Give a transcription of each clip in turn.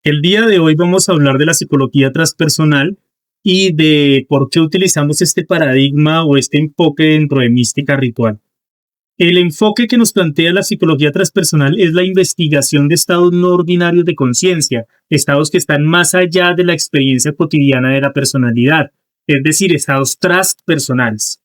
El día de hoy vamos a hablar de la psicología transpersonal y de por qué utilizamos este paradigma o este enfoque dentro de mística ritual. El enfoque que nos plantea la psicología transpersonal es la investigación de estados no ordinarios de conciencia, estados que están más allá de la experiencia cotidiana de la personalidad, es decir, estados transpersonales.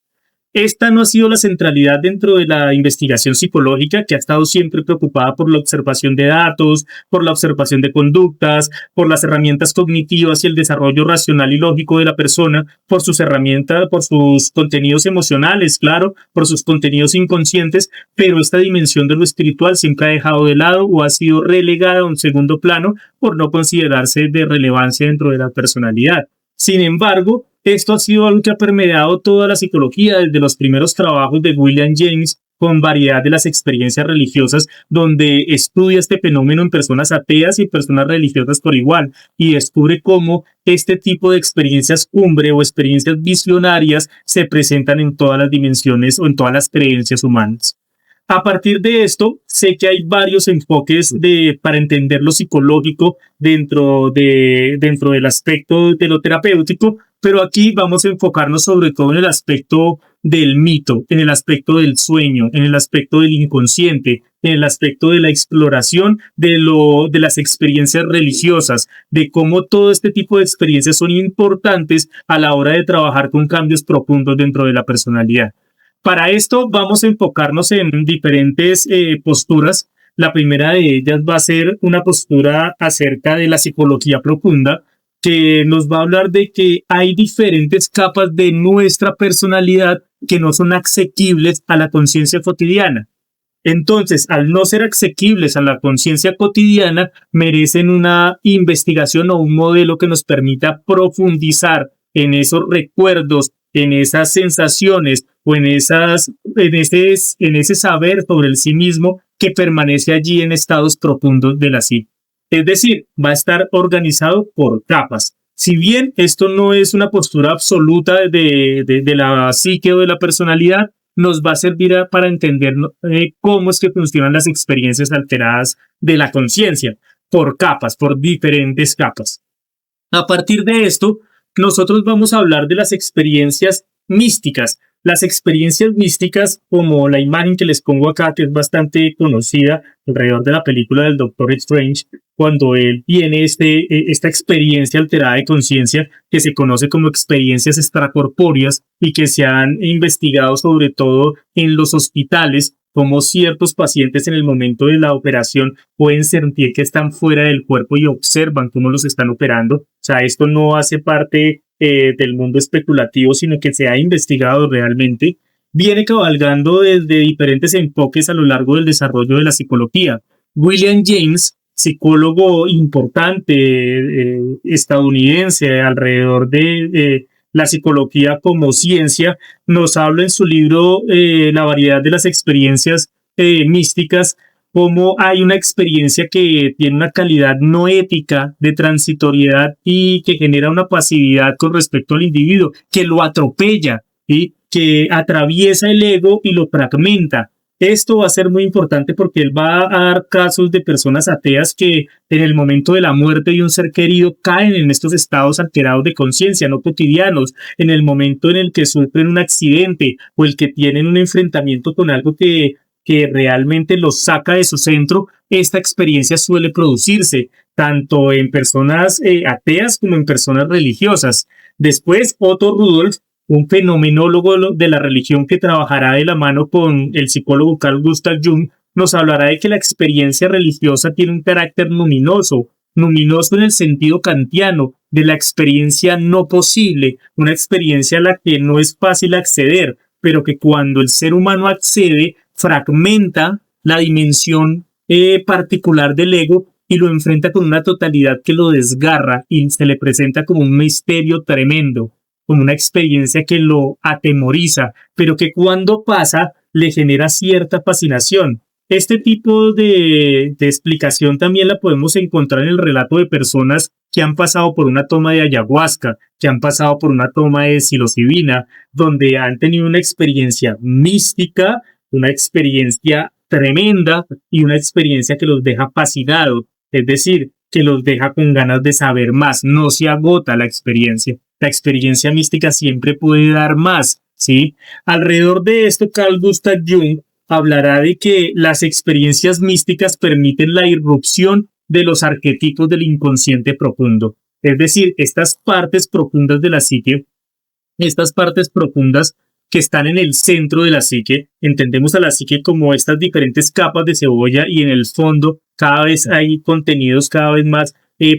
Esta no ha sido la centralidad dentro de la investigación psicológica, que ha estado siempre preocupada por la observación de datos, por la observación de conductas, por las herramientas cognitivas y el desarrollo racional y lógico de la persona, por sus herramientas, por sus contenidos emocionales, claro, por sus contenidos inconscientes, pero esta dimensión de lo espiritual siempre ha dejado de lado o ha sido relegada a un segundo plano por no considerarse de relevancia dentro de la personalidad. Sin embargo, esto ha sido algo que ha permeado toda la psicología desde los primeros trabajos de William James con variedad de las experiencias religiosas, donde estudia este fenómeno en personas ateas y en personas religiosas por igual, y descubre cómo este tipo de experiencias cumbre o experiencias visionarias se presentan en todas las dimensiones o en todas las creencias humanas. A partir de esto, sé que hay varios enfoques para entender lo psicológico dentro del aspecto de lo terapéutico, pero aquí vamos a enfocarnos sobre todo en el aspecto del mito, en el aspecto del sueño, en el aspecto del inconsciente, en el aspecto de la exploración de las experiencias religiosas, de cómo todo este tipo de experiencias son importantes a la hora de trabajar con cambios profundos dentro de la personalidad. Para esto vamos a enfocarnos en diferentes posturas. La primera de ellas va a ser una postura acerca de la psicología profunda, que nos va a hablar de que hay diferentes capas de nuestra personalidad que no son asequibles a la conciencia cotidiana. Entonces, al no ser asequibles a la conciencia cotidiana, merecen una investigación o un modelo que nos permita profundizar en esos recuerdos, en esas sensaciones o en ese saber sobre el sí mismo que permanece allí en estados profundos de la sí. Es decir, va a estar organizado por capas. Si bien esto no es una postura absoluta de la psique o de la personalidad, nos va a servir para entender cómo es que funcionan las experiencias alteradas de la conciencia, por capas, por diferentes capas. A partir de esto, nosotros vamos a hablar de las experiencias místicas. Las experiencias místicas, como la imagen que les pongo acá, que es bastante conocida alrededor de la película del Doctor Strange, cuando él tiene esta experiencia alterada de conciencia que se conoce como experiencias extracorpóreas y que se han investigado sobre todo en los hospitales, como ciertos pacientes en el momento de la operación pueden sentir que están fuera del cuerpo y observan cómo los están operando. O sea, esto no hace parte del mundo especulativo, sino que se ha investigado realmente. Viene cabalgando desde diferentes enfoques a lo largo del desarrollo de la psicología. William James, psicólogo importante estadounidense alrededor de la psicología como ciencia, nos habla en su libro La variedad de las experiencias místicas, cómo hay una experiencia que tiene una calidad no ética de transitoriedad y que genera una pasividad con respecto al individuo, que lo atropella y que atraviesa el ego y lo fragmenta. Esto va a ser muy importante porque él va a dar casos de personas ateas que en el momento de la muerte de un ser querido caen en estos estados alterados de conciencia, no cotidianos, en el momento en el que sufren un accidente o el que tienen un enfrentamiento con algo que realmente los saca de su centro. Esta experiencia suele producirse tanto en personas ateas como en personas religiosas. Después, Otto Rudolph, un fenomenólogo de la religión que trabajará de la mano con el psicólogo Carl Gustav Jung, nos hablará de que la experiencia religiosa tiene un carácter luminoso en el sentido kantiano, de la experiencia no posible, una experiencia a la que no es fácil acceder, pero que cuando el ser humano accede, fragmenta la dimensión particular del ego y lo enfrenta con una totalidad que lo desgarra y se le presenta como un misterio tremendo, como una experiencia que lo atemoriza, pero que cuando pasa le genera cierta fascinación. Este tipo de explicación también la podemos encontrar en el relato de personas que han pasado por una toma de ayahuasca, que han pasado por una toma de psilocibina, donde han tenido una experiencia mística, una experiencia tremenda y una experiencia que los deja fascinados. es decir, que los deja con ganas de saber más, no se agota la experiencia. La experiencia mística siempre puede dar más, ¿sí? Alrededor de esto, Carl Gustav Jung hablará de que las experiencias místicas permiten la irrupción de los arquetipos del inconsciente profundo. Es decir, estas partes profundas de la psique, estas partes profundas que están en el centro de la psique, entendemos a la psique como estas diferentes capas de cebolla y en el fondo cada vez hay contenidos cada vez más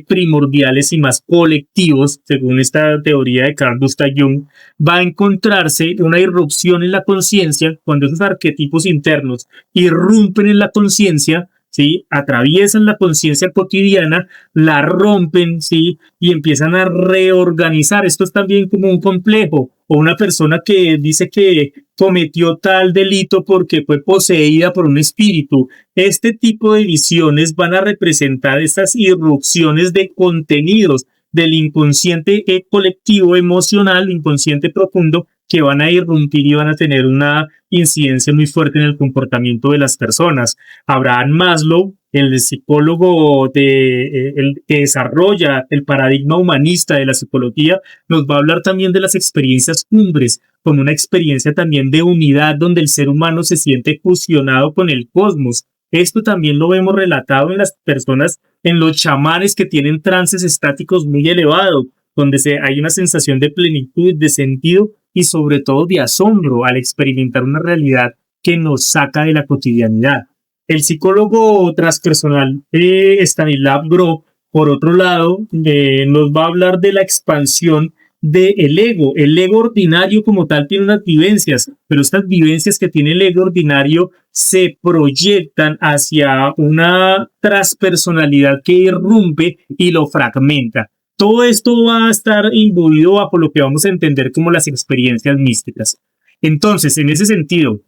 primordiales y más colectivos, según esta teoría de Carl Gustav Jung. Va a encontrarse una irrupción en la conciencia cuando esos arquetipos internos irrumpen en la conciencia, ¿sí? Atraviesan la conciencia cotidiana, la rompen, ¿sí? Y empiezan a reorganizar. Esto es también como un complejo, o una persona que dice que cometió tal delito porque fue poseída por un espíritu. Este tipo de visiones van a representar estas irrupciones de contenidos del inconsciente colectivo emocional, inconsciente profundo, que van a irrumpir y van a tener una incidencia muy fuerte en el comportamiento de las personas. Abraham Maslow, el psicólogo el que desarrolla el paradigma humanista de la psicología, nos va a hablar también de las experiencias cumbres, con una experiencia también de unidad donde el ser humano se siente fusionado con el cosmos. Esto también lo vemos relatado en las personas, en los chamanes que tienen trances estáticos muy elevados, donde hay una sensación de plenitud, de sentido y sobre todo de asombro al experimentar una realidad que nos saca de la cotidianidad. El psicólogo transpersonal Stanislav Grof, por otro lado, nos va a hablar de la expansión del ego. El ego ordinario como tal tiene unas vivencias, pero estas vivencias que tiene el ego ordinario se proyectan hacia una transpersonalidad que irrumpe y lo fragmenta. Todo esto va a estar imbuido bajo lo que vamos a entender como las experiencias místicas. Entonces, en ese sentido,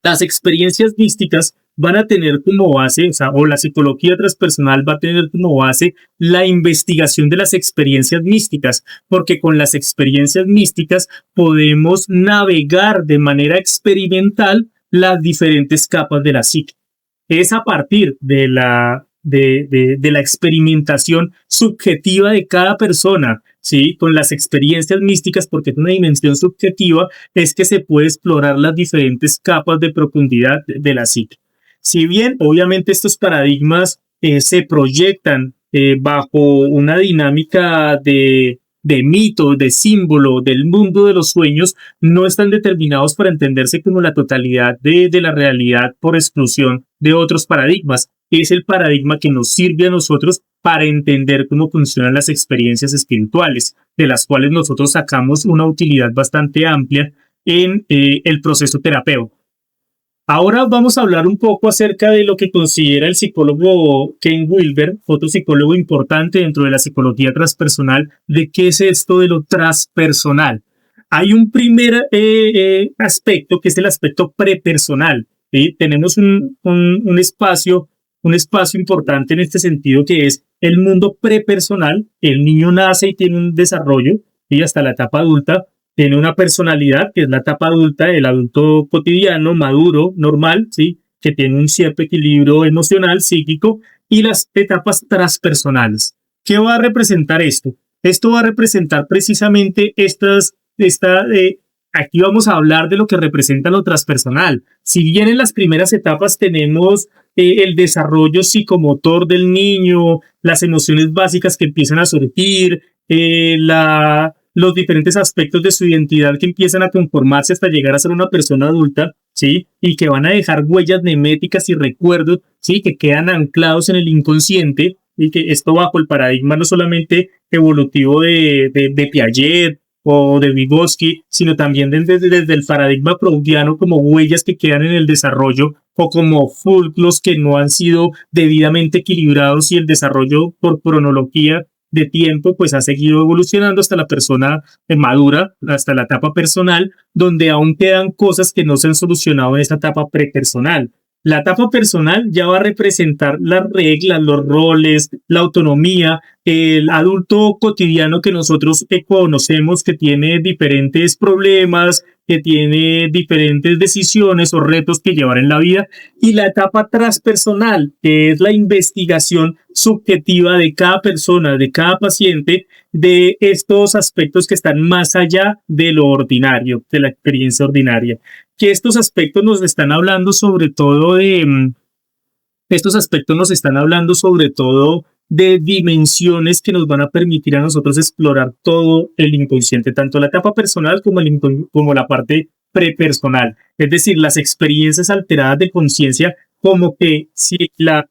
las experiencias místicas van a tener como base, o la psicología transpersonal va a tener como base la investigación de las experiencias místicas, porque con las experiencias místicas podemos navegar de manera experimental las diferentes capas de la psique. Es a partir de la experimentación subjetiva de cada persona, ¿sí? Con las experiencias místicas, porque es una dimensión subjetiva, es que se puede explorar las diferentes capas de profundidad de la psique. Si bien, obviamente, estos paradigmas se proyectan bajo una dinámica de mito, de símbolo, del mundo de los sueños, no están determinados para entenderse como la totalidad de la realidad por exclusión de otros paradigmas. Es el paradigma que nos sirve a nosotros para entender cómo funcionan las experiencias espirituales, de las cuales nosotros sacamos una utilidad bastante amplia en el proceso terapéutico. Ahora vamos a hablar un poco acerca de lo que considera el psicólogo Ken Wilber, otro psicólogo importante dentro de la psicología transpersonal, de qué es esto de lo transpersonal. Hay un primer aspecto que es el aspecto prepersonal, ¿sí? Tenemos un espacio importante en este sentido que es el mundo prepersonal. El niño nace y tiene un desarrollo y hasta la etapa adulta tiene una personalidad que es la etapa adulta, el adulto cotidiano, maduro, normal, ¿sí? Que tiene un cierto equilibrio emocional, psíquico, y las etapas transpersonales. ¿Qué va a representar esto? Esto va a representar precisamente aquí vamos a hablar de lo que representa lo transpersonal. Si bien en las primeras etapas tenemos el desarrollo psicomotor del niño, las emociones básicas que empiezan a surgir, los diferentes aspectos de su identidad que empiezan a conformarse hasta llegar a ser una persona adulta, ¿sí? Y que van a dejar huellas meméticas y recuerdos, ¿sí? Que quedan anclados en el inconsciente, y que esto bajo el paradigma no solamente evolutivo de Piaget o de Vygotsky, sino también desde el paradigma freudiano como huellas que quedan en el desarrollo o como fulcros que no han sido debidamente equilibrados y el desarrollo por cronología de tiempo pues ha seguido evolucionando hasta la persona madura, hasta la etapa personal, donde aún quedan cosas que no se han solucionado en esta etapa prepersonal. La etapa personal ya va a representar las reglas, los roles, la autonomía, el adulto cotidiano que nosotros conocemos, que tiene diferentes problemas, que tiene diferentes decisiones o retos que llevar en la vida, y la etapa transpersonal, que es la investigación subjetiva de cada persona, de cada paciente, de estos aspectos que están más allá de lo ordinario, de la experiencia ordinaria. Que estos aspectos nos están hablando sobre todo estos aspectos nos están hablando sobre todo de dimensiones que nos van a permitir a nosotros explorar todo el inconsciente, tanto la etapa personal como la parte prepersonal, es decir, las experiencias alteradas de conciencia, como que si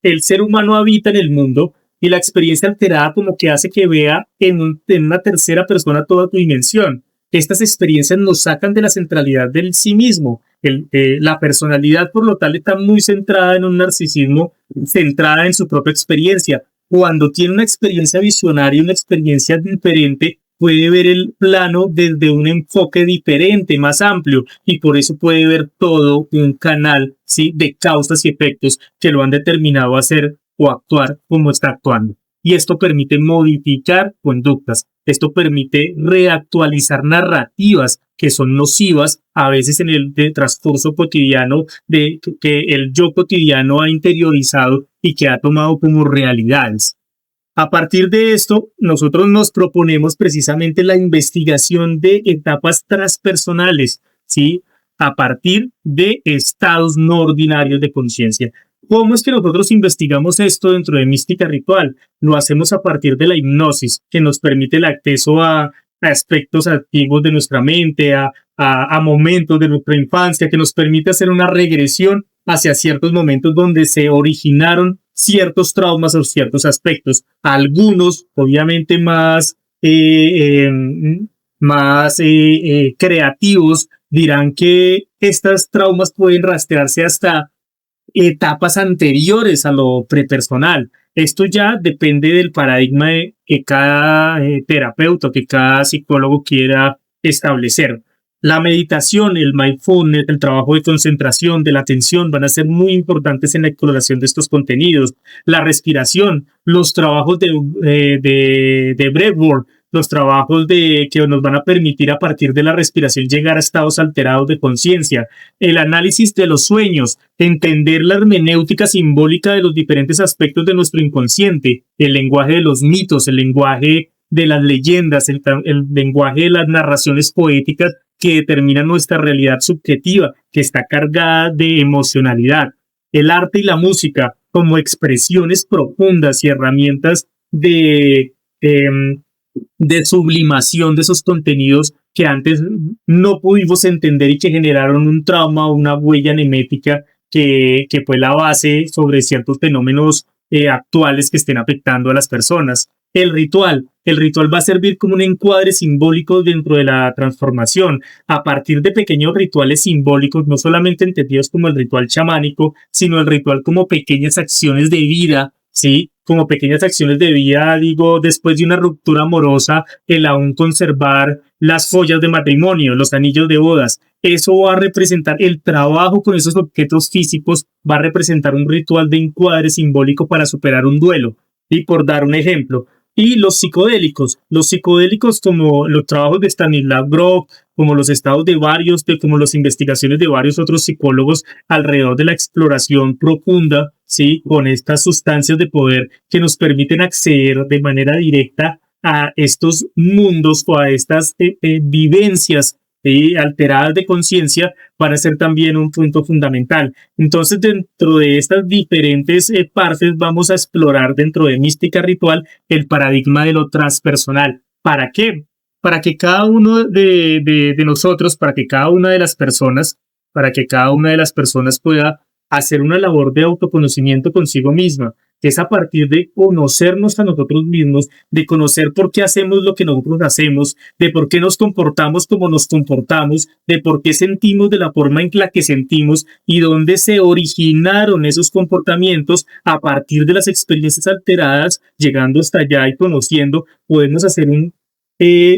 el ser humano habita en el mundo y la experiencia alterada como que hace que vea en una tercera persona toda tu dimensión. Estas experiencias nos sacan de la centralidad del sí mismo. La personalidad, por lo tal, está muy centrada en un narcisismo, centrada en su propia experiencia. Cuando tiene una experiencia visionaria, una experiencia diferente, puede ver el plano desde un enfoque diferente, más amplio, y por eso puede ver todo un canal, ¿sí?, de causas y efectos que lo han determinado a hacer o actuar como está actuando. Y esto permite modificar conductas. Esto permite reactualizar narrativas que son nocivas a veces en el transcurso cotidiano de que el yo cotidiano ha interiorizado y que ha tomado como realidades. A partir de esto, nosotros nos proponemos precisamente la investigación de etapas transpersonales, ¿sí?, a partir de estados no ordinarios de conciencia. ¿Cómo es que nosotros investigamos esto dentro de mística ritual? Lo hacemos a partir de la hipnosis, que nos permite el acceso a aspectos activos de nuestra mente, a momentos de nuestra infancia, que nos permite hacer una regresión hacia ciertos momentos donde se originaron ciertos traumas o ciertos aspectos. Algunos, obviamente, más creativos, dirán que estos traumas pueden rastrearse hasta etapas anteriores a lo prepersonal. Esto ya depende del paradigma que cada terapeuta, que cada psicólogo quiera establecer. La meditación, el mindfulness, el trabajo de concentración, de la atención van a ser muy importantes en la exploración de estos contenidos. La respiración, los trabajos de breathwork, los trabajos que nos van a permitir a partir de la respiración llegar a estados alterados de conciencia, el análisis de los sueños, entender la hermenéutica simbólica de los diferentes aspectos de nuestro inconsciente, el lenguaje de los mitos, el lenguaje de las leyendas, el lenguaje de las narraciones poéticas que determinan nuestra realidad subjetiva, que está cargada de emocionalidad, el arte y la música como expresiones profundas y herramientas de sublimación de esos contenidos que antes no pudimos entender y que generaron un trauma o una huella nemética que fue la base sobre ciertos fenómenos actuales que estén afectando a las personas. El ritual va a servir como un encuadre simbólico dentro de la transformación, a partir de pequeños rituales simbólicos, no solamente entendidos como el ritual chamánico, sino el ritual como pequeñas acciones de vida, ¿sí? Como pequeñas acciones de vida, digo, después de una ruptura amorosa, el aún conservar las joyas de matrimonio, los anillos de bodas. Eso va a representar el trabajo con esos objetos físicos, va a representar un ritual de encuadre simbólico para superar un duelo. Y por dar un ejemplo, y los psicodélicos como los trabajos de Stanislav Grof, como los estados como las investigaciones de varios otros psicólogos alrededor de la exploración profunda, ¿sí?, con estas sustancias de poder que nos permiten acceder de manera directa a estos mundos o a estas vivencias alteradas de conciencia, van a ser también un punto fundamental. Entonces, dentro de estas diferentes partes, vamos a explorar dentro de mística ritual el paradigma de lo transpersonal. ¿Para qué? Para que cada uno de nosotros, para que cada una de las personas pueda hacer una labor de autoconocimiento consigo misma, que es a partir de conocernos a nosotros mismos, de conocer por qué hacemos lo que nosotros hacemos, de por qué nos comportamos como nos comportamos, de por qué sentimos de la forma en la que sentimos y dónde se originaron esos comportamientos. A partir de las experiencias alteradas, llegando hasta allá y conociendo, podemos hacer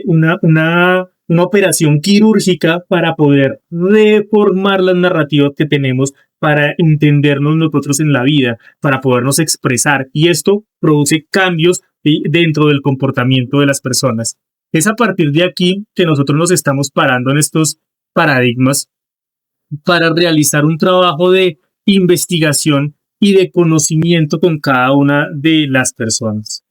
una operación quirúrgica para poder reformar las narrativas que tenemos para entendernos nosotros en la vida, para podernos expresar. Y esto produce cambios dentro del comportamiento de las personas. Es a partir de aquí que nosotros nos estamos parando en estos paradigmas para realizar un trabajo de investigación y de conocimiento con cada una de las personas.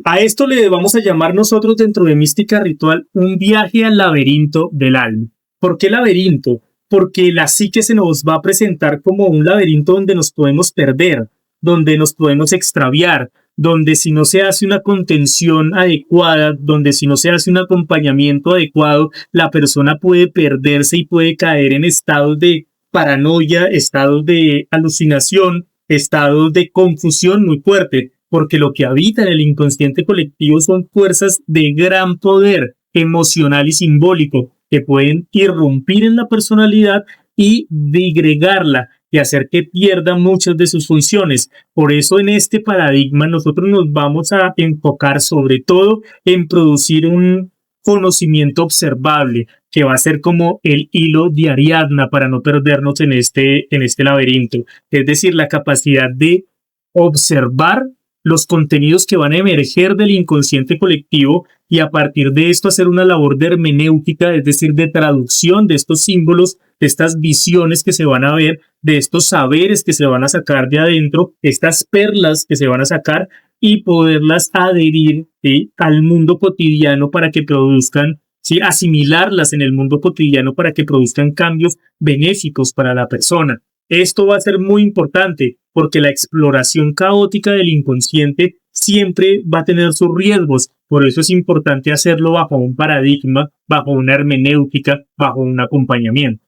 A esto le vamos a llamar nosotros dentro de Mística Ritual un viaje al laberinto del alma. ¿Por qué laberinto? Porque la psique se nos va a presentar como un laberinto donde nos podemos perder, donde nos podemos extraviar, donde si no se hace una contención adecuada, donde si no se hace un acompañamiento adecuado, la persona puede perderse y puede caer en estados de paranoia, estados de alucinación, estados de confusión muy fuerte, porque lo que habita en el inconsciente colectivo son fuerzas de gran poder emocional y simbólico que pueden irrumpir en la personalidad y digregarla y hacer que pierda muchas de sus funciones. Por eso en este paradigma nosotros nos vamos a enfocar sobre todo en producir un conocimiento observable que va a ser como el hilo de Ariadna para no perdernos en este laberinto. Es decir, la capacidad de observar los contenidos que van a emerger del inconsciente colectivo y a partir de esto hacer una labor de hermenéutica, es decir, de traducción de estos símbolos, de estas visiones que se van a ver, de estos saberes que se van a sacar de adentro, estas perlas que se van a sacar y poderlas adherir, ¿sí?, al mundo cotidiano para que produzcan, ¿sí?, asimilarlas en el mundo cotidiano para que produzcan cambios benéficos para la persona. Esto va a ser muy importante porque la exploración caótica del inconsciente siempre va a tener sus riesgos. Por eso es importante hacerlo bajo un paradigma, bajo una hermenéutica, bajo un acompañamiento.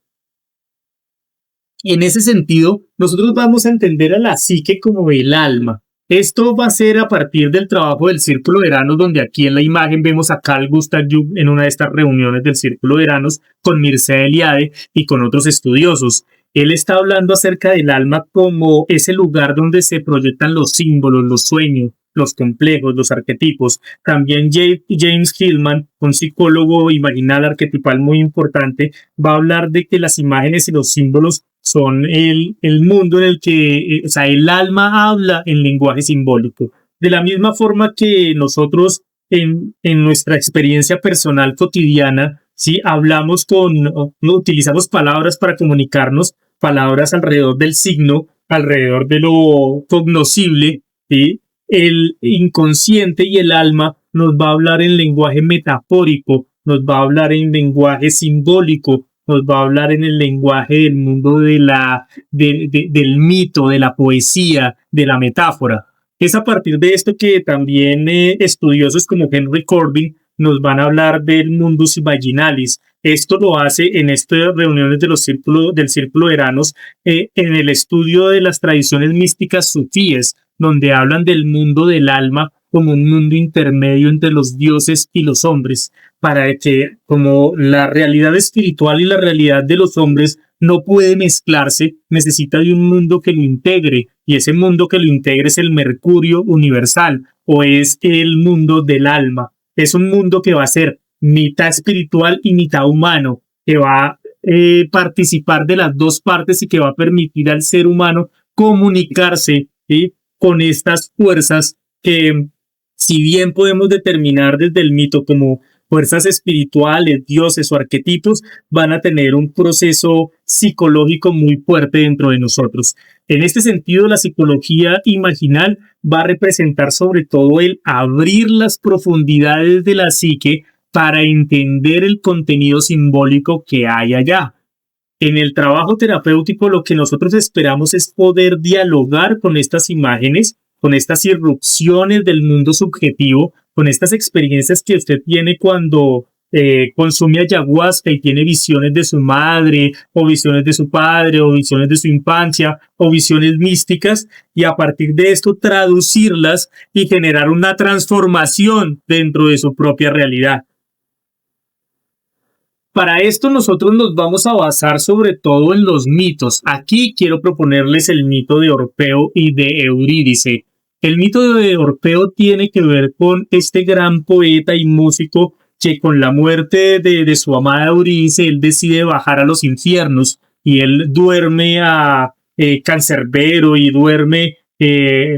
En ese sentido, nosotros vamos a entender a la psique como el alma. Esto va a ser a partir del trabajo del Círculo de Eranos, donde aquí en la imagen vemos a Carl Gustav Jung en una de estas reuniones del Círculo de Eranos con Mircea Eliade y con otros estudiosos. Él está hablando acerca del alma como ese lugar donde se proyectan los símbolos, los sueños, los complejos, los arquetipos. También James Hillman, un psicólogo imaginal arquetipal muy importante, va a hablar de que las imágenes y los símbolos son el mundo en el que, el alma habla en lenguaje simbólico. De la misma forma que nosotros en nuestra experiencia personal cotidiana, ¿sí?, utilizamos palabras para comunicarnos, palabras alrededor del signo, alrededor de lo cognoscible, ¿sí? El inconsciente y el alma nos va a hablar en lenguaje metafórico, nos va a hablar en lenguaje simbólico, nos va a hablar en el lenguaje del mundo del mito, de la poesía, de la metáfora. Es a partir de esto que también estudiosos como Henry Corbin nos van a hablar del mundus imaginalis. Esto lo hace en estas reuniones del Círculo de Eranos, en el estudio de las tradiciones místicas sufíes, donde hablan del mundo del alma como un mundo intermedio entre los dioses y los hombres, para que como la realidad espiritual y la realidad de los hombres no puede mezclarse, necesita de un mundo que lo integre, y ese mundo que lo integre es el Mercurio universal, o es el mundo del alma. Es un mundo que va a ser mitad espiritual y mitad humano, que va a participar de las dos partes y que va a permitir al ser humano comunicarse, ¿sí?, con estas fuerzas que, si bien podemos determinar desde el mito como fuerzas espirituales, dioses o arquetipos, van a tener un proceso psicológico muy fuerte dentro de nosotros. En este sentido, la psicología imaginal va a representar sobre todo el abrir las profundidades de la psique para entender el contenido simbólico que hay allá. En el trabajo terapéutico lo que nosotros esperamos es poder dialogar con estas imágenes, con estas irrupciones del mundo subjetivo, con estas experiencias que usted tiene cuando consume ayahuasca y tiene visiones de su madre, o visiones de su padre, o visiones de su infancia, o visiones místicas, y a partir de esto traducirlas y generar una transformación dentro de su propia realidad. Para esto nosotros nos vamos a basar sobre todo en los mitos. Aquí quiero proponerles el mito de Orfeo y de Eurídice. El mito de Orfeo tiene que ver con este gran poeta y músico que con la muerte de su amada Eurídice, él decide bajar a los infiernos y él duerme a cancerbero y duerme,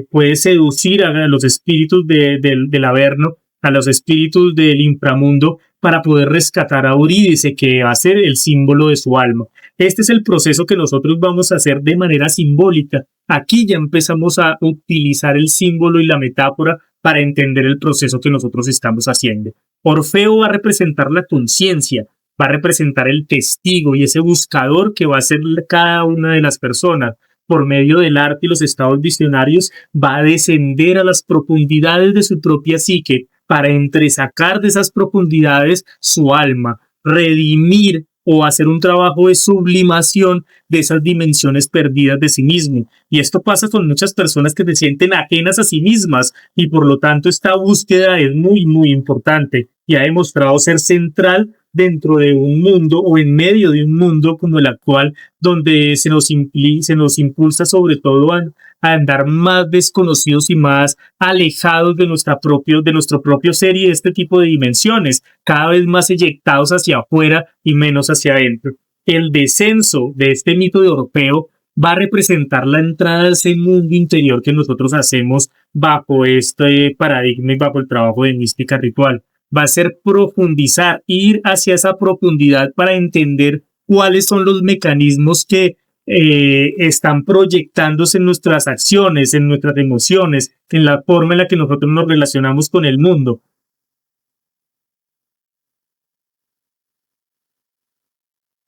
puede seducir a los espíritus del Averno, a los espíritus del inframundo, para poder rescatar a Eurídice, que va a ser el símbolo de su alma. Este es el proceso que nosotros vamos a hacer de manera simbólica. Aquí ya empezamos a utilizar el símbolo y la metáfora para entender el proceso que nosotros estamos haciendo. Orfeo va a representar la conciencia, va a representar el testigo y ese buscador que va a ser cada una de las personas. Por medio del arte y los estados visionarios, va a descender a las profundidades de su propia psique para entresacar de esas profundidades su alma, redimir o hacer un trabajo de sublimación de esas dimensiones perdidas de sí mismo. Y esto pasa con muchas personas que se sienten ajenas a sí mismas y por lo tanto esta búsqueda es muy, muy importante y ha demostrado ser central dentro de un mundo o en medio de un mundo como el actual, donde se nos impulsa sobre todo a andar más desconocidos y más alejados de nuestro propio ser y de este tipo de dimensiones, cada vez más eyectados hacia afuera y menos hacia adentro. El descenso de este mito de Orfeo va a representar la entrada a ese mundo interior que nosotros hacemos bajo este paradigma y bajo el trabajo de mística ritual. Va a ser profundizar, ir hacia esa profundidad para entender cuáles son los mecanismos que están proyectándose en nuestras acciones, en nuestras emociones, en la forma en la que nosotros nos relacionamos con el mundo.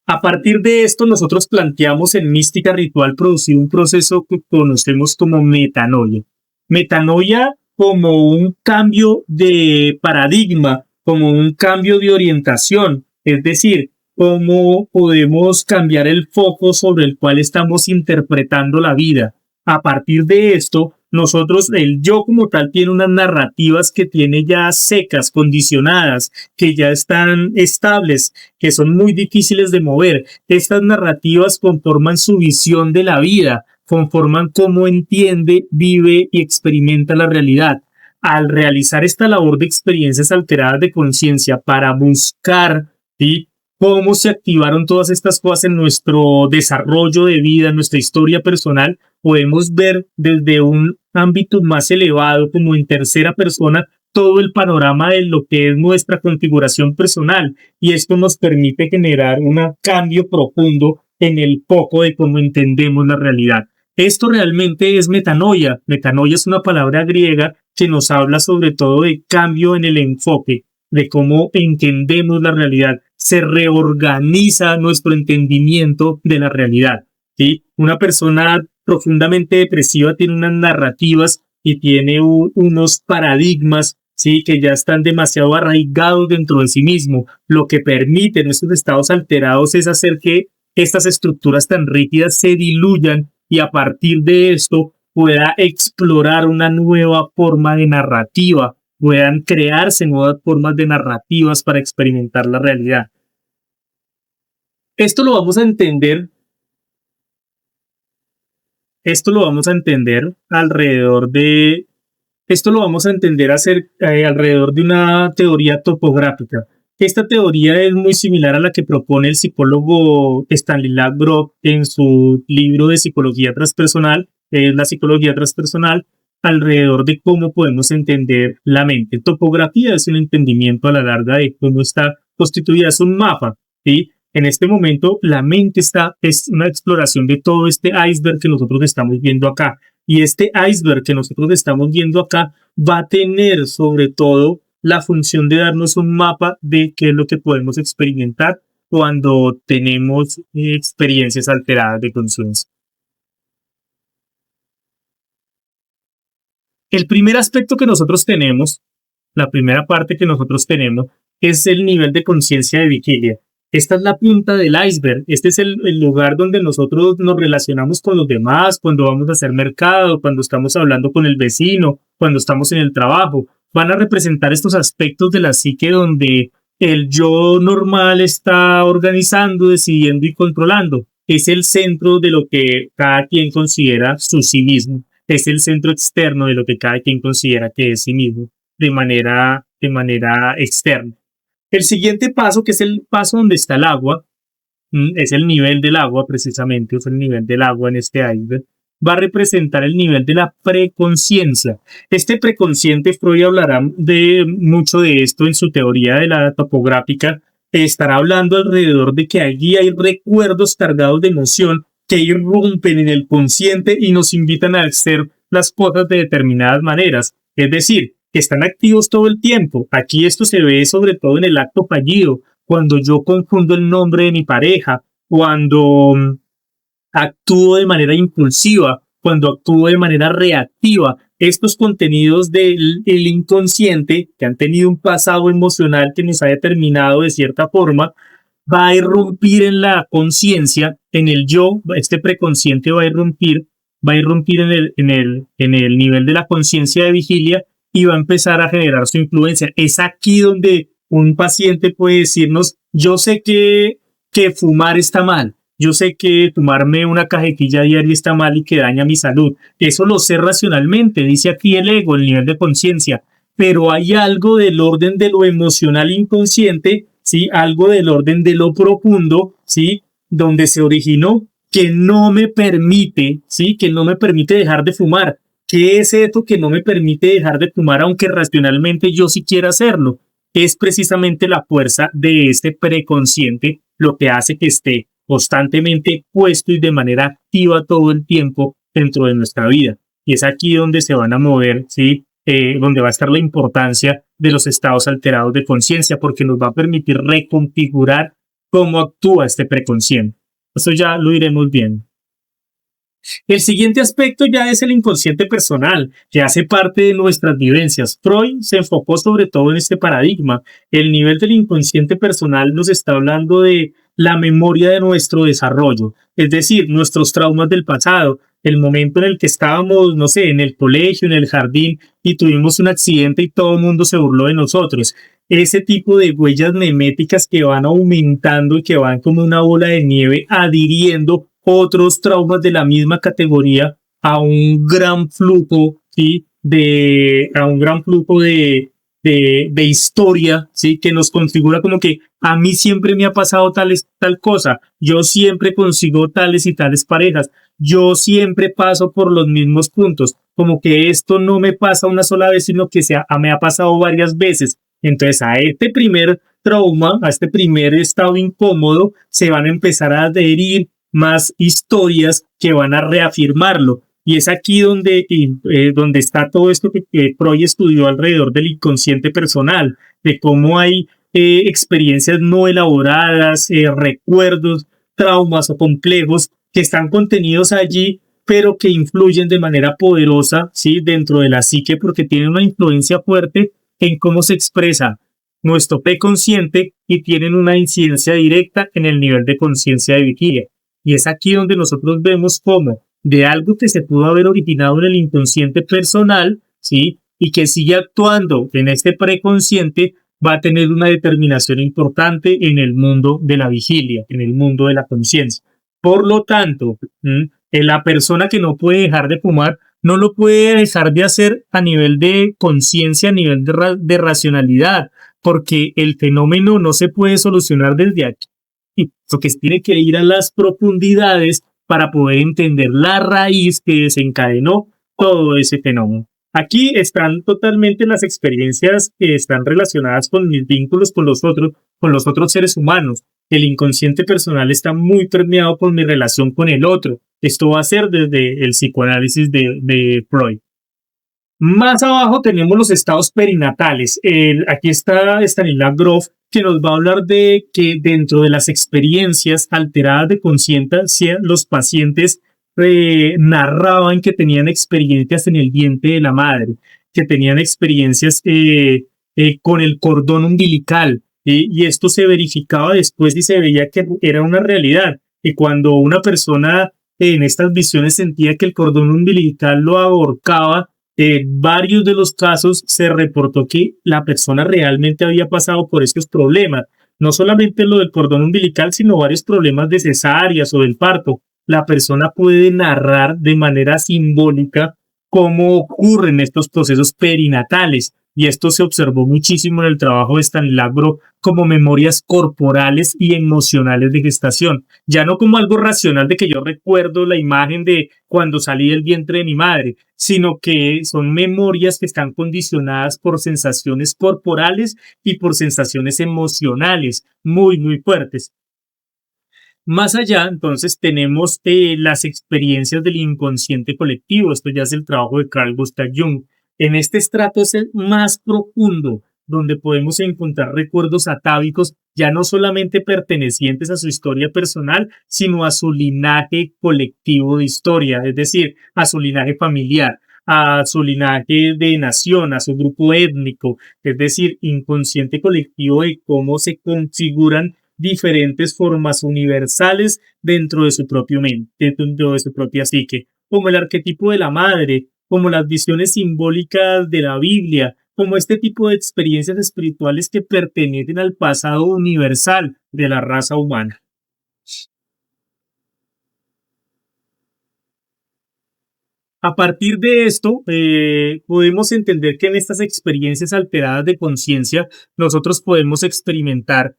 A partir de esto, nosotros planteamos en mística ritual producir un proceso que conocemos como metanoia. Metanoia como un cambio de paradigma, como un cambio de orientación, es decir, cómo podemos cambiar el foco sobre el cual estamos interpretando la vida. A partir de esto, nosotros, el yo como tal, tiene unas narrativas que tiene ya secas, condicionadas, que ya están estables, que son muy difíciles de mover. Estas narrativas conforman su visión de la vida, conforman cómo entiende, vive y experimenta la realidad. Al realizar esta labor de experiencias alteradas de conciencia para buscar, ¿sí?, cómo se activaron todas estas cosas en nuestro desarrollo de vida, en nuestra historia personal, podemos ver desde un ámbito más elevado, como en tercera persona, todo el panorama de lo que es nuestra configuración personal. Y esto nos permite generar un cambio profundo en el foco de cómo entendemos la realidad. Esto realmente es metanoia. Metanoia es una palabra griega que nos habla sobre todo de cambio en el enfoque, de cómo entendemos la realidad. Se reorganiza nuestro entendimiento de la realidad, ¿sí? Una persona profundamente depresiva tiene unas narrativas y tiene unos paradigmas, ¿sí?, que ya están demasiado arraigados dentro de sí mismo. Lo que permite en estos estados alterados es hacer que estas estructuras tan rígidas se diluyan y a partir de esto pueda explorar una nueva forma de narrativa, puedan crearse nuevas formas de narrativas para experimentar la realidad. Esto lo vamos a entender alrededor de alrededor de una teoría topográfica. Esta teoría es muy similar a la que propone el psicólogo Stanislav Grof en su libro de psicología transpersonal, la psicología transpersonal, alrededor de cómo podemos entender la mente. Topografía es un entendimiento a la larga de cómo está constituida, es un mapa, ¿sí? En este momento, la mente es una exploración de todo este iceberg que nosotros estamos viendo acá. Y este iceberg que nosotros estamos viendo acá va a tener sobre todo la función de darnos un mapa de qué es lo que podemos experimentar cuando tenemos experiencias alteradas de conciencia. El primer aspecto que nosotros tenemos, la primera parte que nosotros tenemos, es el nivel de conciencia de vigilia. Esta es la punta del iceberg. Este es el lugar donde nosotros nos relacionamos con los demás, cuando vamos a hacer mercado, cuando estamos hablando con el vecino, cuando estamos en el trabajo. Van a representar estos aspectos de la psique donde el yo normal está organizando, decidiendo y controlando. Es el centro de lo que cada quien considera su sí mismo. Es el centro externo de lo que cada quien considera que es sí mismo de manera externa. El siguiente paso, que es el paso donde está el agua, es el nivel del agua precisamente, es el nivel del agua en este iceberg, va a representar el nivel de la preconciencia. Este preconsciente, Freud hablará de mucho de esto en su teoría de la topográfica, estará hablando alrededor de que allí hay recuerdos cargados de emoción que irrumpen en el consciente y nos invitan a hacer las cosas de determinadas maneras. Es decir, que están activos todo el tiempo. Aquí esto se ve sobre todo en el acto fallido, cuando yo confundo el nombre de mi pareja, cuando actúo de manera impulsiva, cuando actúo de manera reactiva. Estos contenidos del inconsciente que han tenido un pasado emocional que nos ha determinado de cierta forma, va a irrumpir en la conciencia, en el yo, este preconsciente va a irrumpir en el nivel de la conciencia de vigilia y va a empezar a generar su influencia. Es aquí donde un paciente puede decirnos, yo sé que fumar está mal, yo sé que tomarme una cajetilla diaria está mal y que daña mi salud. Eso lo sé racionalmente, dice aquí el ego, el nivel de conciencia. Pero hay algo del orden de lo emocional inconsciente, ¿sí? Algo del orden de lo profundo, ¿sí? Donde se originó que no me permite, ¿sí? Que no me permite dejar de fumar. ¿Qué es esto que no me permite dejar de fumar aunque racionalmente yo sí quiera hacerlo? Es precisamente la fuerza de este preconsciente lo que hace que esté constantemente puesto y de manera activa todo el tiempo dentro de nuestra vida. Y es aquí donde se van a mover, ¿sí? Donde va a estar la importancia de los estados alterados de conciencia, porque nos va a permitir reconfigurar cómo actúa este preconsciente. Eso ya lo iremos viendo. El siguiente aspecto ya es el inconsciente personal, que hace parte de nuestras vivencias. Freud se enfocó sobre todo en este paradigma. El nivel del inconsciente personal nos está hablando de la memoria de nuestro desarrollo, es decir, nuestros traumas del pasado, el momento en el que estábamos, no sé, en el colegio, en el jardín y tuvimos un accidente y todo el mundo se burló de nosotros. Ese tipo de huellas meméticas que van aumentando y que van como una bola de nieve adhiriendo otros traumas de la misma categoría a un gran flujo, ¿sí? A un gran flujo de historia, ¿sí? Que nos configura como que a mí siempre me ha pasado tal cosa, yo siempre consigo tales y tales parejas, yo siempre paso por los mismos puntos, como que esto no me pasa una sola vez, sino que me ha pasado varias veces. Entonces a este primer trauma, a este primer estado incómodo, se van a empezar a adherir más historias que van a reafirmarlo. Y es aquí donde está todo esto que Freud estudió alrededor del inconsciente personal, de cómo hay experiencias no elaboradas, recuerdos, traumas o complejos que están contenidos allí, pero que influyen de manera poderosa, ¿sí? Dentro de la psique, porque tienen una influencia fuerte en cómo se expresa nuestro preconsciente y tienen una incidencia directa en el nivel de conciencia de vigilia. Y es aquí donde nosotros vemos cómo de algo que se pudo haber originado en el inconsciente personal, ¿sí? Y que sigue actuando en este preconsciente, va a tener una determinación importante en el mundo de la vigilia, en el mundo de la conciencia. Por lo tanto, la persona que no puede dejar de fumar, no lo puede dejar de hacer a nivel de conciencia, a nivel de racionalidad, porque el fenómeno no se puede solucionar desde aquí. Porque tiene que ir a las profundidades para poder entender la raíz que desencadenó todo ese fenómeno. Aquí están totalmente las experiencias que están relacionadas con mis vínculos con los otros seres humanos. El inconsciente personal está muy permeado por mi relación con el otro. Esto va a ser desde el psicoanálisis de Freud. Más abajo tenemos los estados perinatales. Aquí está Stanislav Grof, que nos va a hablar de que dentro de las experiencias alteradas de conciencia, los pacientes narraban que tenían experiencias en el vientre de la madre, que tenían experiencias con el cordón umbilical, y esto se verificaba después y se veía que era una realidad. Y cuando una persona en estas visiones sentía que el cordón umbilical lo ahorcaba, varios de los casos se reportó que la persona realmente había pasado por estos problemas. No solamente lo del cordón umbilical, sino varios problemas de cesáreas o del parto. La persona puede narrar de manera simbólica cómo ocurren estos procesos perinatales. y esto se observó muchísimo en el trabajo de Stanislavro, como memorias corporales y emocionales de gestación, ya no como algo racional de que yo recuerdo la imagen de cuando salí del vientre de mi madre, sino que son memorias que están condicionadas por sensaciones corporales y por sensaciones emocionales muy, muy fuertes. Más allá, entonces, tenemos las experiencias del inconsciente colectivo. Esto ya es el trabajo de Carl Gustav Jung. En este estrato es el más profundo, donde podemos encontrar recuerdos atávicos, ya no solamente pertenecientes a su historia personal, sino a su linaje colectivo de historia, es decir, a su linaje familiar, a su linaje de nación, a su grupo étnico, es decir, inconsciente colectivo de cómo se configuran diferentes formas universales dentro de su propio mente, dentro de su propia psique, como el arquetipo de la madre, como las visiones simbólicas de la Biblia, como este tipo de experiencias espirituales que pertenecen al pasado universal de la raza humana. A partir de esto, podemos entender que en estas experiencias alteradas de conciencia, nosotros podemos experimentar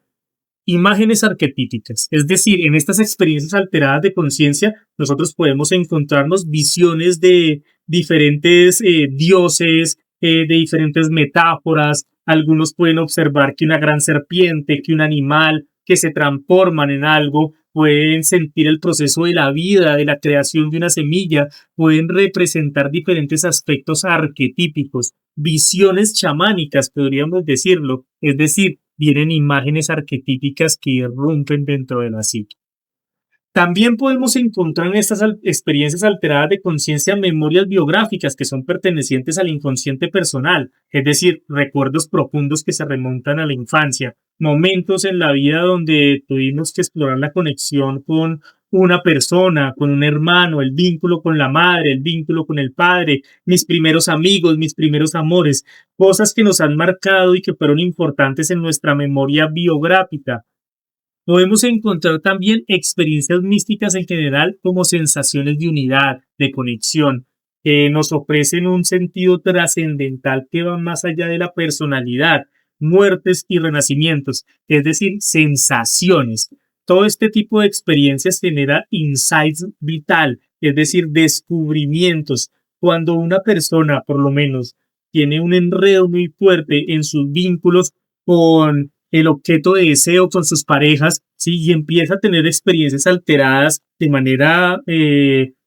imágenes arquetípicas, es decir, en estas experiencias alteradas de conciencia, nosotros podemos encontrarnos visiones de diferentes dioses, de diferentes metáforas. Algunos pueden observar que una gran serpiente, que un animal, que se transforman en algo, pueden sentir el proceso de la vida, de la creación de una semilla, pueden representar diferentes aspectos arquetípicos, visiones chamánicas, podríamos decirlo, es decir, vienen imágenes arquetípicas que irrumpen dentro de la psique. También podemos encontrar en estas experiencias alteradas de conciencia memorias biográficas que son pertenecientes al inconsciente personal, es decir, recuerdos profundos que se remontan a la infancia, momentos en la vida donde tuvimos que explorar la conexión con una persona, con un hermano, el vínculo con la madre, el vínculo con el padre, mis primeros amigos, mis primeros amores, cosas que nos han marcado y que fueron importantes en nuestra memoria biográfica. Podemos encontrar también experiencias místicas en general como sensaciones de unidad, de conexión, que nos ofrecen un sentido trascendental que va más allá de la personalidad, muertes y renacimientos, es decir, sensaciones. Todo este tipo de experiencias genera insights vital, es decir, descubrimientos. Cuando una persona, por lo menos, tiene un enredo muy fuerte en sus vínculos con el objeto de deseo con sus parejas, ¿sí? Y empieza a tener experiencias alteradas de manera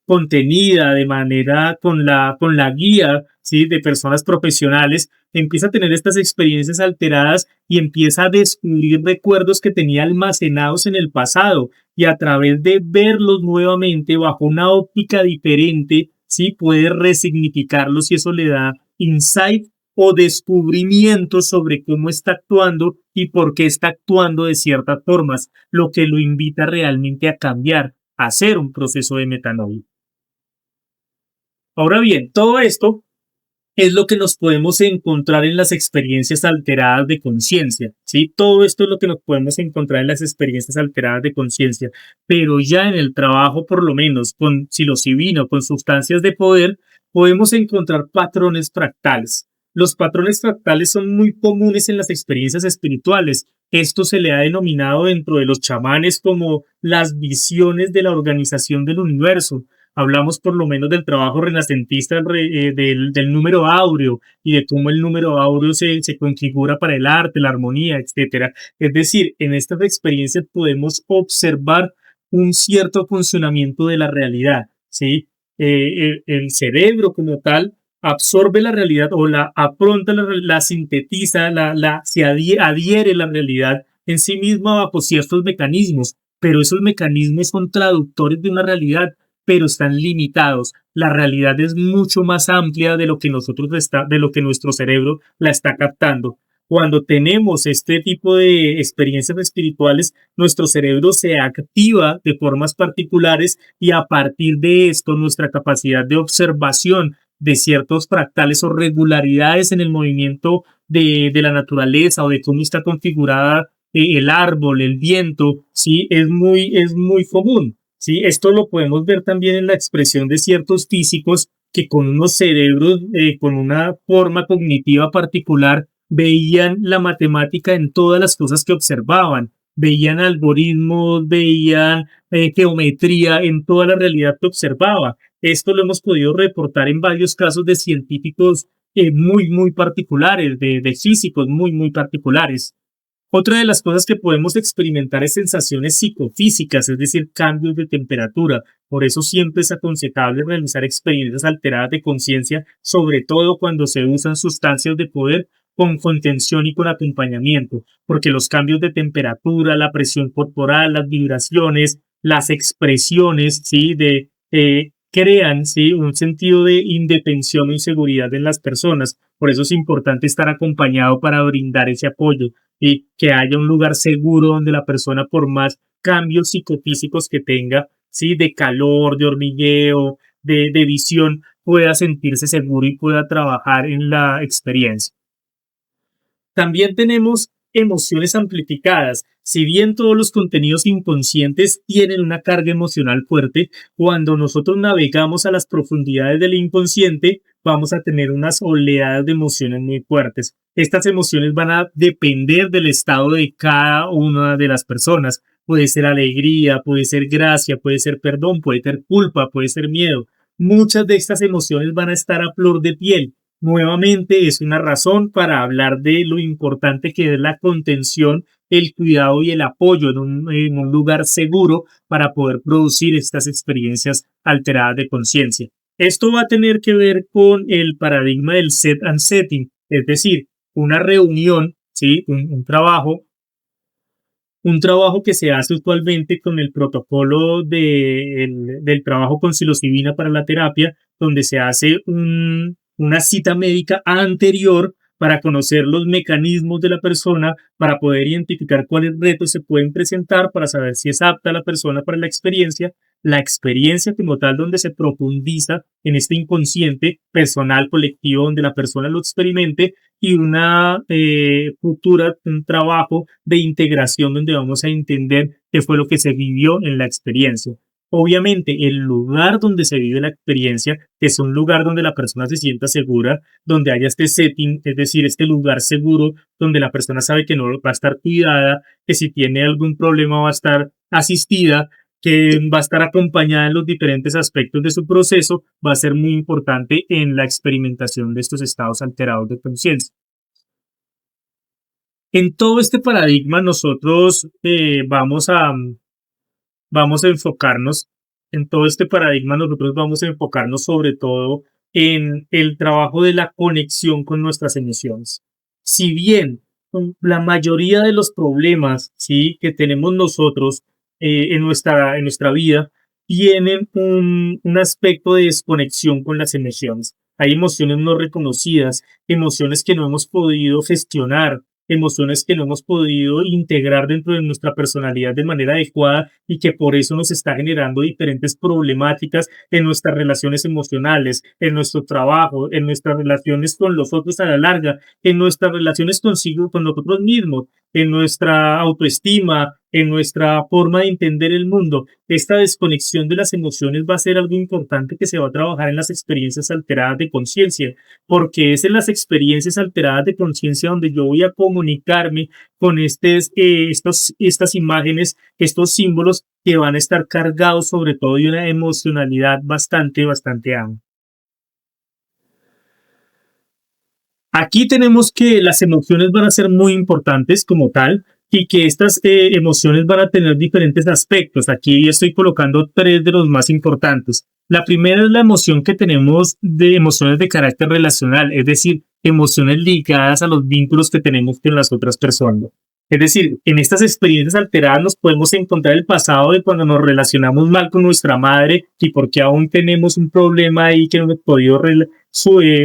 contenida, de manera con la guía, ¿sí? De personas profesionales, empieza a tener estas experiencias alteradas y empieza a descubrir recuerdos que tenía almacenados en el pasado y a través de verlos nuevamente bajo una óptica diferente, ¿sí? Puede resignificarlos y eso le da insight o descubrimientos sobre cómo está actuando y por qué está actuando de ciertas formas, lo que lo invita realmente a cambiar, a hacer un proceso de metanoia. Ahora bien, todo esto es lo que nos podemos encontrar en las experiencias alteradas de conciencia, ¿sí? Todo esto es lo que nos podemos encontrar en las experiencias alteradas de conciencia, pero ya en el trabajo, por lo menos con psilocibina o con sustancias de poder, podemos encontrar patrones fractales. Los patrones fractales son muy comunes en las experiencias espirituales. Esto se le ha denominado dentro de los chamanes como las visiones de la organización del universo. Hablamos por lo menos del trabajo renacentista del número áureo y de cómo el número áureo se configura para el arte, la armonía, etcétera. Es decir, en estas experiencias podemos observar un cierto funcionamiento de la realidad, ¿sí? El cerebro como tal absorbe la realidad o la apronta, la sintetiza, se adhiere la realidad en sí misma bajo ciertos mecanismos, pero esos mecanismos son traductores de una realidad, pero están limitados. La realidad es mucho más amplia de lo que de lo que nuestro cerebro la está captando. Cuando tenemos este tipo de experiencias espirituales, nuestro cerebro se activa de formas particulares y a partir de esto nuestra capacidad de observación de ciertos fractales o regularidades en el movimiento de la naturaleza o de cómo está configurada el árbol, el viento, sí, es muy común. ¿Sí? Esto lo podemos ver también en la expresión de ciertos físicos que con unos cerebros, con una forma cognitiva particular, veían la matemática en todas las cosas que observaban, veían algoritmos, veían geometría en toda la realidad que observaba. Esto lo hemos podido reportar en varios casos de científicos muy particulares, de físicos muy particulares. Otra de las cosas que podemos experimentar es sensaciones psicofísicas, es decir, cambios de temperatura. Por eso siempre es aconsejable realizar experiencias alteradas de conciencia, sobre todo cuando se usan sustancias de poder con contención y con acompañamiento, porque los cambios de temperatura, la presión corporal, las vibraciones, las expresiones, ¿sí? Crean, ¿sí? Un sentido de indefensión o inseguridad en las personas. Por eso es importante estar acompañado para brindar ese apoyo y que haya un lugar seguro donde la persona, por más cambios psicofísicos que tenga, ¿sí? De calor, de hormigueo, de visión, pueda sentirse seguro y pueda trabajar en la experiencia. También tenemos emociones amplificadas. Si bien todos los contenidos inconscientes tienen una carga emocional fuerte, cuando nosotros navegamos a las profundidades del inconsciente, vamos a tener unas oleadas de emociones muy fuertes. Estas emociones van a depender del estado de cada una de las personas. Puede ser alegría, puede ser gracia, puede ser perdón, puede ser culpa, puede ser miedo. Muchas de estas emociones van a estar a flor de piel. Nuevamente es una razón para hablar de lo importante que es la contención, el cuidado y el apoyo en un lugar seguro para poder producir estas experiencias alteradas de conciencia. Esto va a tener que ver con el paradigma del set and setting, es decir, una reunión, ¿sí? Un trabajo que se hace usualmente con el protocolo del trabajo con psilocibina para la terapia, donde se hace una cita médica anterior para conocer los mecanismos de la persona, para poder identificar cuáles retos se pueden presentar, para saber si es apta la persona para la experiencia como tal, donde se profundiza en este inconsciente personal, colectivo, donde la persona lo experimente, y una un trabajo de integración donde vamos a entender qué fue lo que se vivió en la experiencia. Obviamente, el lugar donde se vive la experiencia es un lugar donde la persona se sienta segura, donde haya este setting, es decir, este lugar seguro, donde la persona sabe que no va a estar cuidada, que si tiene algún problema va a estar asistida, que va a estar acompañada en los diferentes aspectos de su proceso, va a ser muy importante en la experimentación de estos estados alterados de conciencia. En todo este paradigma nosotros vamos a enfocarnos, en todo este paradigma nosotros vamos a enfocarnos sobre todo en el trabajo de la conexión con nuestras emociones. Si bien la mayoría de los problemas, ¿sí? Que tenemos nosotros en nuestra vida tienen un aspecto de desconexión con las emociones. Hay emociones no reconocidas, emociones que no hemos podido gestionar, emociones que no hemos podido integrar dentro de nuestra personalidad de manera adecuada y que por eso nos está generando diferentes problemáticas en nuestras relaciones emocionales, en nuestro trabajo, en nuestras relaciones con los otros a la larga, en nuestras relaciones consigo, con nosotros mismos, en nuestra autoestima, en nuestra forma de entender el mundo. Esta desconexión de las emociones va a ser algo importante que se va a trabajar en las experiencias alteradas de conciencia, porque es en las experiencias alteradas de conciencia donde yo voy a comunicarme con estas imágenes, estos símbolos que van a estar cargados sobre todo de una emocionalidad bastante amplia. Aquí tenemos que las emociones van a ser muy importantes como tal y que estas emociones van a tener diferentes aspectos. Aquí estoy colocando tres de los más importantes. La primera es la emoción que tenemos de emociones de carácter relacional, es decir, emociones ligadas a los vínculos que tenemos con las otras personas. Es decir, en estas experiencias alteradas nos podemos encontrar el pasado de cuando nos relacionamos mal con nuestra madre y porque aún tenemos un problema ahí que no hemos podido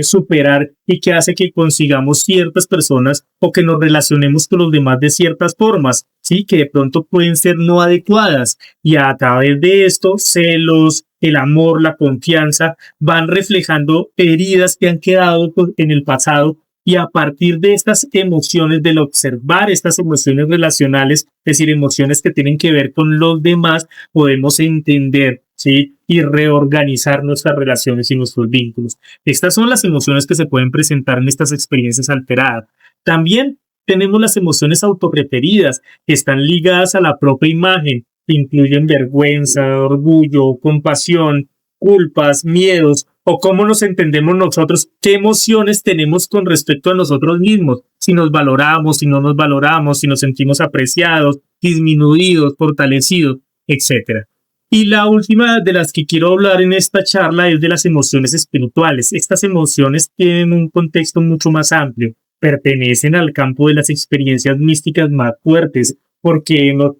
superar y que hace que consigamos ciertas personas o que nos relacionemos con los demás de ciertas formas, ¿sí? Que de pronto pueden ser no adecuadas y a través de esto celos, el amor, la confianza van reflejando heridas que han quedado en el pasado Y a partir de estas emociones, del observar estas emociones relacionales, es decir, emociones que tienen que ver con los demás, podemos entender, ¿sí? Y reorganizar nuestras relaciones y nuestros vínculos. Estas son las emociones que se pueden presentar en estas experiencias alteradas. También tenemos las emociones autorreferidas, que están ligadas a la propia imagen, que incluyen vergüenza, orgullo, compasión, culpas, miedos, o cómo nos entendemos nosotros, qué emociones tenemos con respecto a nosotros mismos, si nos valoramos, si no nos valoramos, si nos sentimos apreciados, disminuidos, fortalecidos, etc. Y la última de las que quiero hablar en esta charla es de las emociones espirituales. Estas emociones tienen un contexto mucho más amplio, pertenecen al campo de las experiencias místicas más fuertes, porque nos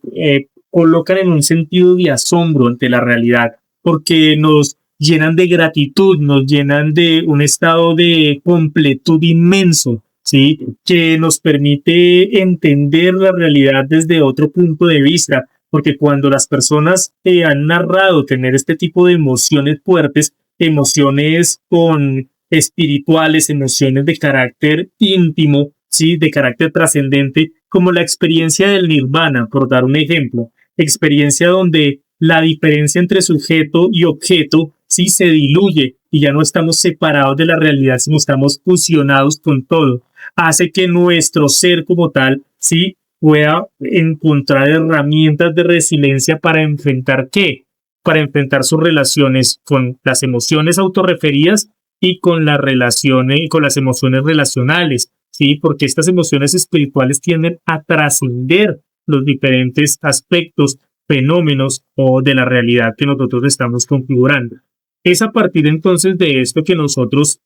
colocan en un sentido de asombro ante la realidad, porque nos llenan de gratitud, nos llenan de un estado de completud inmenso, ¿sí? Que nos permite entender la realidad desde otro punto de vista, porque cuando las personas han narrado tener este tipo de emociones fuertes, emociones con espirituales, emociones de carácter íntimo, ¿sí? De carácter trascendente, como la experiencia del nirvana, por dar un ejemplo, experiencia donde la diferencia entre sujeto y objeto sí se diluye y ya no estamos separados de la realidad, sino estamos fusionados con todo. Hace que nuestro ser como tal sí pueda encontrar herramientas de resiliencia para enfrentar ¿qué? Para enfrentar sus relaciones con las emociones autorreferidas y con las relaciones y con las emociones relacionales, ¿sí? Porque estas emociones espirituales tienden a trascender los diferentes aspectos, fenómenos o de la realidad que nosotros estamos configurando. Es a partir entonces de esto que nosotros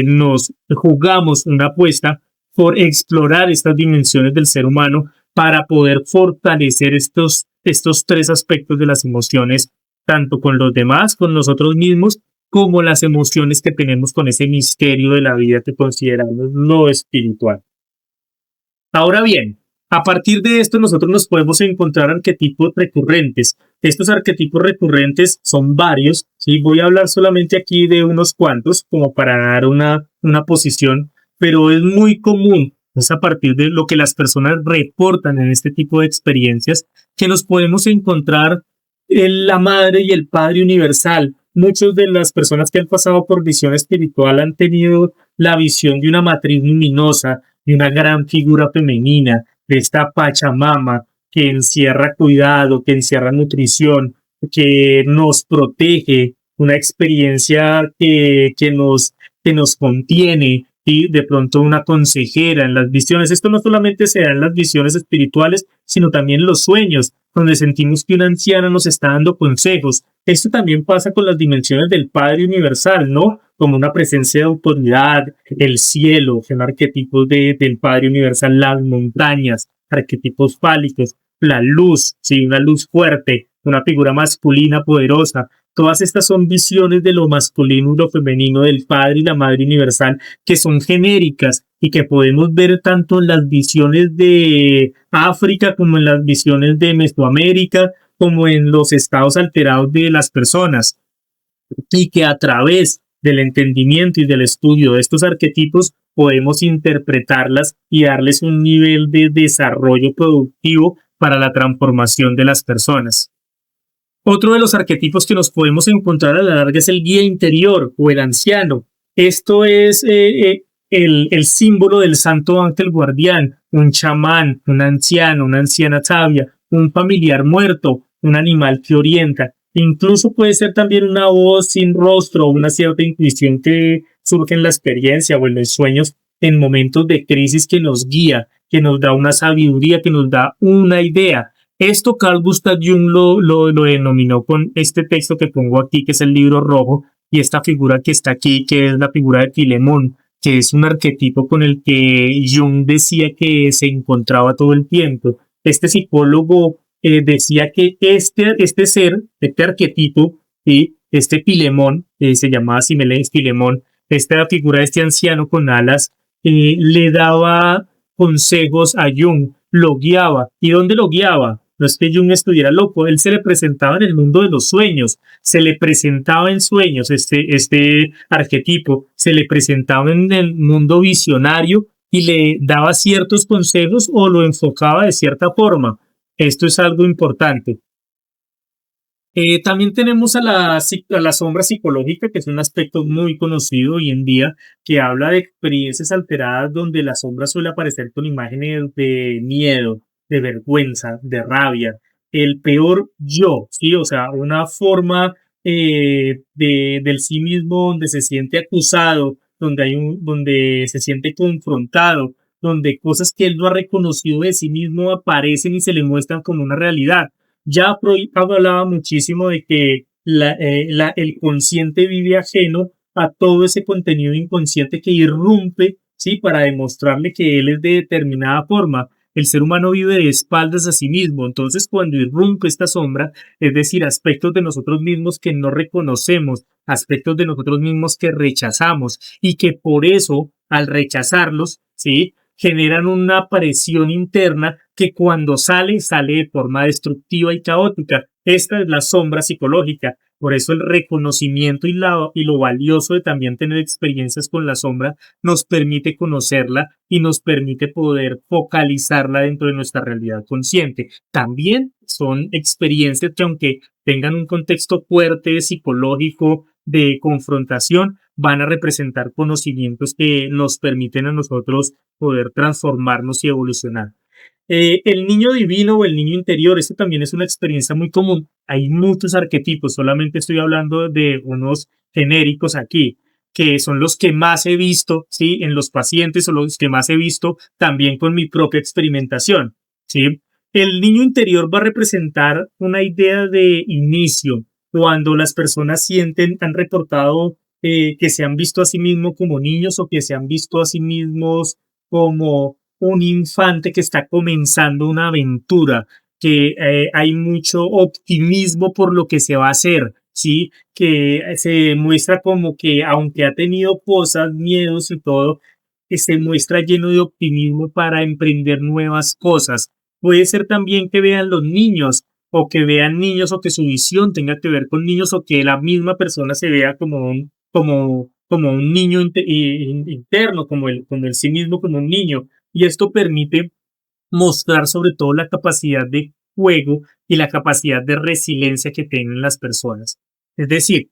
nos jugamos una apuesta por explorar estas dimensiones del ser humano para poder fortalecer estos tres aspectos de las emociones, tanto con los demás, con nosotros mismos, como las emociones que tenemos con ese misterio de la vida que consideramos lo espiritual. Ahora bien, a partir de esto nosotros nos podemos encontrar arquetipos recurrentes. Estos arquetipos recurrentes son varios, ¿sí? Voy a hablar solamente aquí de unos cuantos como para dar una posición, pero es muy común, es a partir de lo que las personas reportan en este tipo de experiencias, que nos podemos encontrar en la madre y el padre universal. Muchas de las personas que han pasado por visión espiritual han tenido la visión de una matriz luminosa, de una gran figura femenina, de esta Pachamama que encierra cuidado, que encierra nutrición, que nos protege, una experiencia que nos contiene, y de pronto una consejera en las visiones. Esto no solamente se da en las visiones espirituales, sino también en los sueños, donde sentimos que una anciana nos está dando consejos. Esto también pasa con las dimensiones del Padre Universal, ¿no? Como una presencia de autoridad, el cielo, son arquetipos del Padre Universal, las montañas, arquetipos fálicos, la luz, sí, una luz fuerte, una figura masculina poderosa. Todas estas son visiones de lo masculino y lo femenino del Padre y la Madre Universal, que son genéricas y que podemos ver tanto en las visiones de África como en las visiones de Mesoamérica, como en los estados alterados de las personas. Y que a través del entendimiento y del estudio de estos arquetipos podemos interpretarlas y darles un nivel de desarrollo productivo para la transformación de las personas. Otro de los arquetipos que nos podemos encontrar a la larga es el guía interior o el anciano. Esto es el símbolo del santo ángel guardián, un chamán, un anciano, una anciana sabia, un familiar muerto, un animal que orienta. Incluso puede ser también una voz sin rostro, una cierta intuición que surge en la experiencia o en los sueños en momentos de crisis que nos guía, que nos da una sabiduría, que nos da una idea. Esto Carl Gustav Jung lo denominó con este texto que pongo aquí, que es el libro rojo, y esta figura que está aquí, que es la figura de Filemón, que es un arquetipo con el que Jung decía que se encontraba todo el tiempo. Este psicólogo decía que este ser, este arquetipo, ¿sí? Este Filemón, se llamaba Filemón, esta figura de este anciano con alas, le daba consejos a Jung, lo guiaba. ¿Y dónde lo guiaba? No es que Jung estuviera loco, él se le presentaba en el mundo de los sueños, se le presentaba en sueños este arquetipo, se le presentaba en el mundo visionario y le daba ciertos consejos o lo enfocaba de cierta forma. Esto es algo importante. También tenemos a la sombra psicológica, que es un aspecto muy conocido hoy en día, que habla de experiencias alteradas donde la sombra suele aparecer con imágenes de miedo, de vergüenza, de rabia, el peor yo, ¿sí? O sea, una forma del sí mismo donde se siente acusado, donde se siente confrontado, donde cosas que él no ha reconocido de sí mismo aparecen y se le muestran como una realidad. Ya Freud hablaba muchísimo de que el consciente vive ajeno a todo ese contenido inconsciente que irrumpe, ¿sí? Para demostrarle que él es de determinada forma. El ser humano vive de espaldas a sí mismo, entonces cuando irrumpe esta sombra, es decir, aspectos de nosotros mismos que no reconocemos, aspectos de nosotros mismos que rechazamos y que por eso, al rechazarlos, ¿sí? Generan una presión interna que cuando sale, sale de forma destructiva y caótica. Esta es la sombra psicológica. Por eso el reconocimiento y lo valioso de también tener experiencias con la sombra nos permite conocerla y nos permite poder focalizarla dentro de nuestra realidad consciente. También son experiencias que aunque tengan un contexto fuerte, psicológico, de confrontación, van a representar conocimientos que nos permiten a nosotros poder transformarnos y evolucionar. El niño divino o el niño interior, esto también es una experiencia muy común. Hay muchos arquetipos, solamente estoy hablando de unos genéricos aquí, que son los que más he visto, ¿sí? En los pacientes o los que más he visto también con mi propia experimentación, ¿sí? El niño interior va a representar una idea de inicio, cuando las personas han reportado que se han visto a sí mismos como niños o que se han visto a sí mismos como un infante que está comenzando una aventura, que hay mucho optimismo por lo que se va a hacer, ¿sí? Que se muestra como que aunque ha tenido cosas, miedos y todo, que se muestra lleno de optimismo para emprender nuevas cosas. Puede ser también que vean los niños o que vean niños o que su visión tenga que ver con niños o que la misma persona se vea como un niño interno, como el sí mismo como un niño. Y esto permite mostrar sobre todo la capacidad de juego y la capacidad de resiliencia que tienen las personas. Es decir,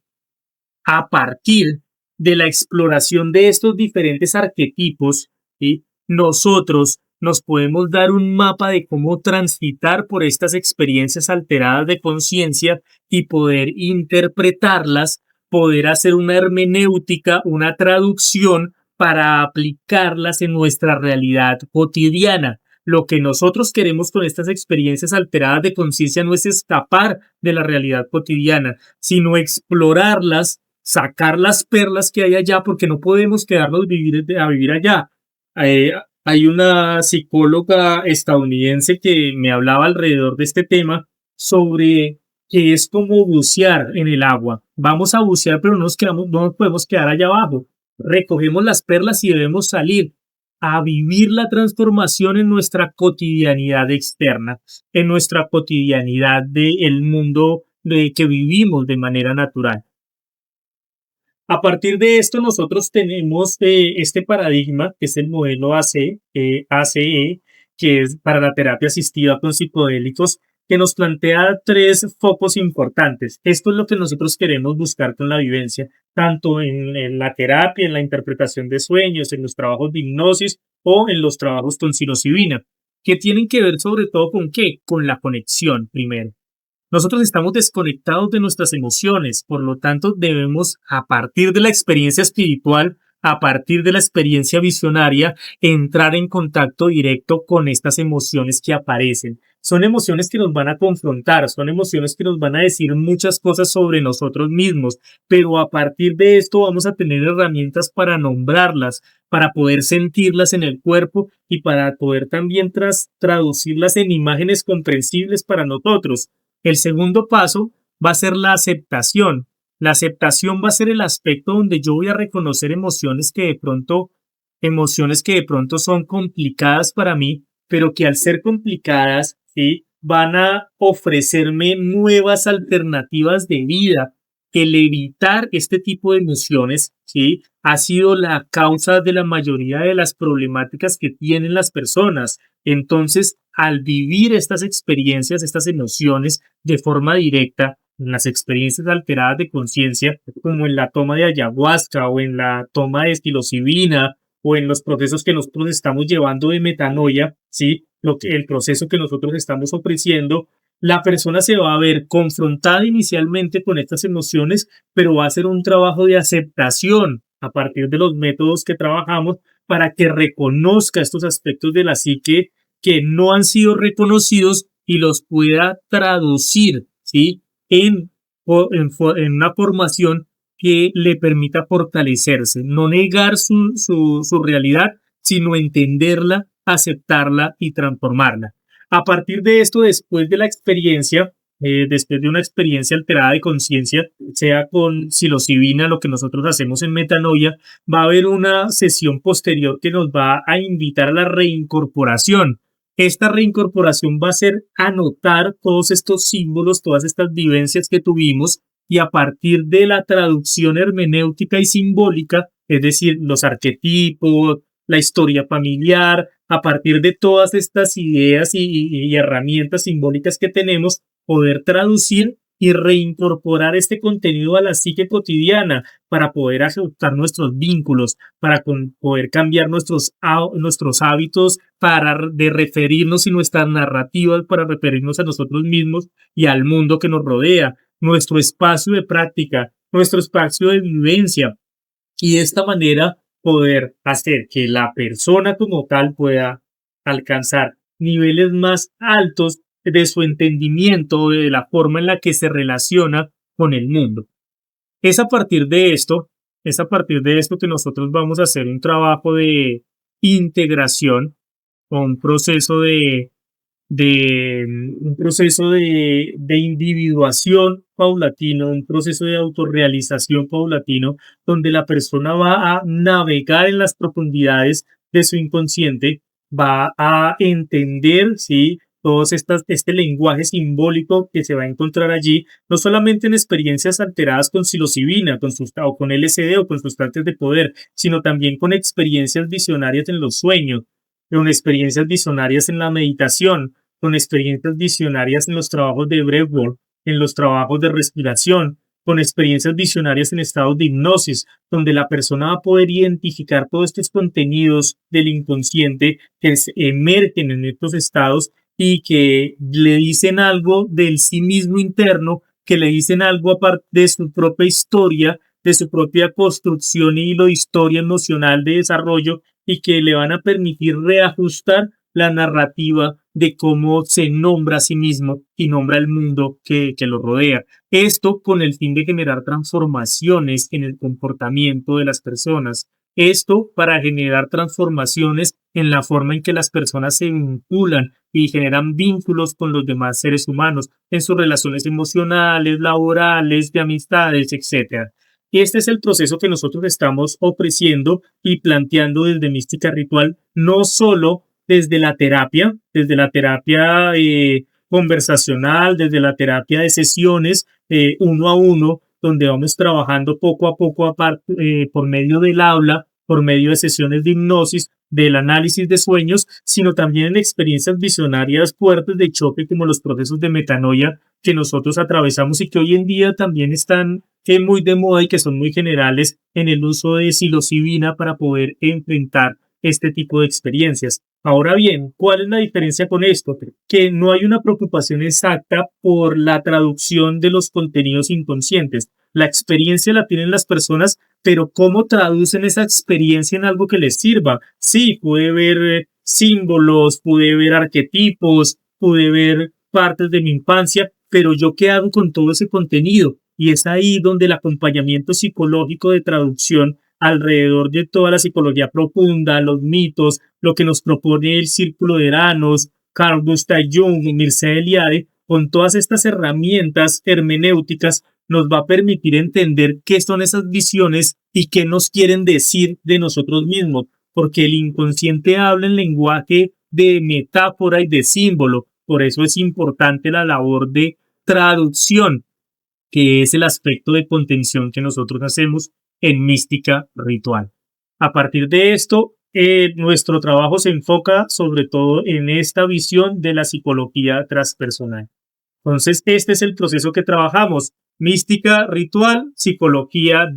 a partir de la exploración de estos diferentes arquetipos, ¿sí? Nosotros nos podemos dar un mapa de cómo transitar por estas experiencias alteradas de conciencia y poder interpretarlas, poder hacer una hermenéutica, una traducción para aplicarlas en nuestra realidad cotidiana. Lo que nosotros queremos con estas experiencias alteradas de conciencia no es escapar de la realidad cotidiana, sino explorarlas, sacar las perlas que hay allá, porque no podemos quedarnos a vivir allá. Eh, Hay una psicóloga estadounidense que me hablaba alrededor de este tema sobre que es como bucear en el agua. Vamos a bucear, pero no nos podemos quedar allá abajo. Recogemos las perlas y debemos salir a vivir la transformación en nuestra cotidianidad externa, en nuestra cotidianidad del mundo que vivimos de manera natural. A partir de esto, nosotros tenemos este paradigma, que es el modelo ACE, que es para la terapia asistida con psicodélicos, que nos plantea tres focos importantes. Esto es lo que nosotros queremos buscar con la vivencia, tanto en la terapia, en la interpretación de sueños, en los trabajos de hipnosis o en los trabajos con psilocibina, que tienen que ver sobre todo con qué, con la conexión primero. Nosotros estamos desconectados de nuestras emociones, por lo tanto debemos, a partir de la experiencia espiritual, a partir de la experiencia visionaria, entrar en contacto directo con estas emociones que aparecen. Son emociones que nos van a confrontar, son emociones que nos van a decir muchas cosas sobre nosotros mismos, pero a partir de esto vamos a tener herramientas para nombrarlas, para poder sentirlas en el cuerpo y para poder también traducirlas en imágenes comprensibles para nosotros. El segundo paso va a ser la aceptación. La aceptación va a ser el aspecto donde yo voy a reconocer emociones que de pronto son complicadas para mí, pero que al ser complicadas, ¿sí? Van a ofrecerme nuevas alternativas de vida. el evitar este tipo de emociones, ¿sí? Ha sido la causa de la mayoría de las problemáticas que tienen las personas. Entonces, al vivir estas experiencias, estas emociones de forma directa, en las experiencias alteradas de conciencia, como en la toma de ayahuasca o en la toma de psilocibina o en los procesos que nosotros estamos llevando de metanoia, ¿sí? El proceso que nosotros estamos ofreciendo, la persona se va a ver confrontada inicialmente con estas emociones, pero va a hacer un trabajo de aceptación a partir de los métodos que trabajamos para que reconozca estos aspectos de la psique que no han sido reconocidos y los pueda traducir, ¿sí? En una formación que le permita fortalecerse, no negar su realidad, sino entenderla, aceptarla y transformarla. A partir de esto, después de la experiencia, después de una experiencia alterada de conciencia, sea con psilocibina, lo que nosotros hacemos en metanoia, va a haber una sesión posterior que nos va a invitar a la reincorporación. Esta reincorporación va a ser anotar todos estos símbolos, todas estas vivencias que tuvimos y a partir de la traducción hermenéutica y simbólica, es decir, los arquetipos, la historia familiar, a partir de todas estas ideas y herramientas simbólicas que tenemos, poder traducir y reincorporar este contenido a la psique cotidiana para poder ajustar nuestros vínculos, para poder cambiar nuestros hábitos de referirnos y nuestras narrativas para referirnos a nosotros mismos y al mundo que nos rodea, nuestro espacio de práctica, nuestro espacio de vivencia y de esta manera poder hacer que la persona como tal pueda alcanzar niveles más altos de su entendimiento, de la forma en la que se relaciona con el mundo. Es a partir de esto, que nosotros vamos a hacer un trabajo de integración o un proceso de individuación paulatino, un proceso de autorrealización paulatino, donde la persona va a navegar en las profundidades de su inconsciente, va a entender, ¿sí? Este lenguaje simbólico que se va a encontrar allí, no solamente en experiencias alteradas con psilocibina, o con LSD o con sustancias de poder, sino también con experiencias visionarias en los sueños, con experiencias visionarias en la meditación, con experiencias visionarias en los trabajos de breathwork, en los trabajos de respiración, con experiencias visionarias en estados de hipnosis, donde la persona va a poder identificar todos estos contenidos del inconsciente que emergen en estos estados y que le dicen algo del sí mismo interno, que le dicen algo aparte de su propia historia, de su propia construcción y la historia emocional de desarrollo y que le van a permitir reajustar la narrativa de cómo se nombra a sí mismo y nombra el mundo que lo rodea. Esto con el fin de generar transformaciones en el comportamiento de las personas. Esto para generar transformaciones en la forma en que las personas se vinculan y generan vínculos con los demás seres humanos en sus relaciones emocionales, laborales, de amistades, etc. Y este es el proceso que nosotros estamos ofreciendo y planteando desde Mística Ritual, no solo desde la terapia conversacional, desde la terapia de sesiones uno a uno, donde vamos trabajando poco a poco por medio del aula, por medio de sesiones de hipnosis, del análisis de sueños, sino también en experiencias visionarias fuertes de choque como los procesos de metanoia que nosotros atravesamos y que hoy en día también están muy de moda y que son muy generales en el uso de psilocibina para poder enfrentar este tipo de experiencias. Ahora bien, ¿cuál es la diferencia con esto? Que no hay una preocupación exacta por la traducción de los contenidos inconscientes. La experiencia la tienen las personas, pero ¿cómo traducen esa experiencia en algo que les sirva? Sí, pude ver símbolos, pude ver arquetipos, pude ver partes de mi infancia, pero ¿yo qué hago con todo ese contenido? Y es ahí donde el acompañamiento psicológico de traducción alrededor de toda la psicología profunda, los mitos, lo que nos propone el Círculo de Eranos, Carl Gustav Jung, Mircea Eliade, con todas estas herramientas hermenéuticas nos va a permitir entender qué son esas visiones y qué nos quieren decir de nosotros mismos, porque el inconsciente habla en lenguaje de metáfora y de símbolo, por eso es importante la labor de traducción. que es el aspecto de contención que nosotros hacemos en mística ritual. A partir de esto, nuestro trabajo se enfoca sobre todo en esta visión de la psicología transpersonal. Entonces, este es el proceso que trabajamos: mística ritual, psicología